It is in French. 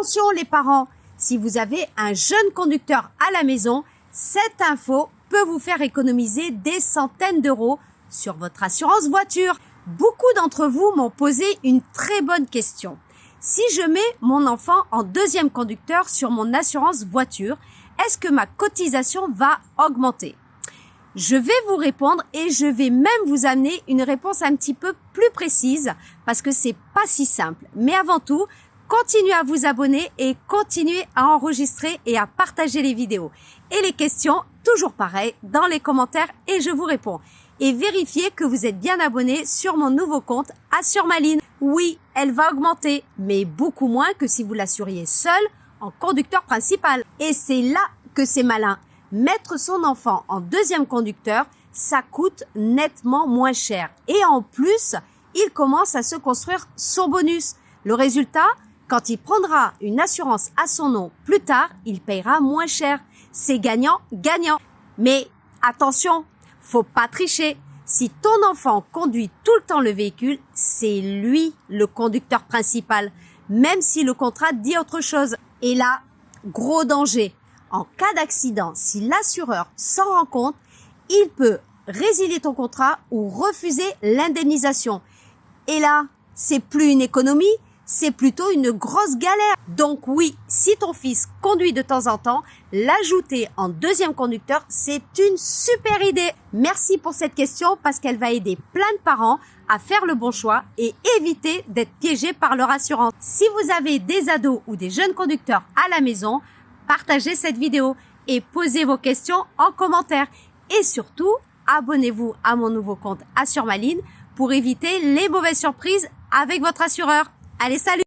Attention les parents, si vous avez un jeune conducteur à la maison, cette info peut vous faire économiser des centaines d'euros sur votre assurance voiture. Beaucoup d'entre vous m'ont posé une très bonne question. Si je mets mon enfant en deuxième conducteur sur mon assurance voiture, est-ce que ma cotisation va augmenter? Je vais vous répondre et je vais même vous amener une réponse un petit peu plus précise parce que c'est pas si simple. Mais avant tout, continuez à vous abonner et continuez à enregistrer et à partager les vidéos. Et les questions, toujours pareil, dans les commentaires et je vous réponds. Et vérifiez que vous êtes bien abonné sur mon nouveau compte Assure-Maline. Oui, elle va augmenter, mais beaucoup moins que si vous l'assuriez seul en conducteur principal. Et c'est là que c'est malin. Mettre son enfant en deuxième conducteur, ça coûte nettement moins cher. Et en plus, il commence à se construire son bonus. Le résultat, quand il prendra une assurance à son nom plus tard, il payera moins cher. C'est gagnant-gagnant. Mais attention, faut pas tricher. Si ton enfant conduit tout le temps le véhicule, c'est lui le conducteur principal, même si le contrat dit autre chose. Et là, gros danger. En cas d'accident, si l'assureur s'en rend compte, il peut résilier ton contrat ou refuser l'indemnisation. Et là, c'est plus une économie, c'est plutôt une grosse galère. Donc oui, si ton fils conduit de temps en temps, l'ajouter en deuxième conducteur, c'est une super idée. Merci pour cette question parce qu'elle va aider plein de parents à faire le bon choix et éviter d'être piégés par leur assurance. Si vous avez des ados ou des jeunes conducteurs à la maison, partagez cette vidéo et posez vos questions en commentaire. Et surtout, abonnez-vous à mon nouveau compte Assure-Maline pour éviter les mauvaises surprises avec votre assureur. Allez, salut!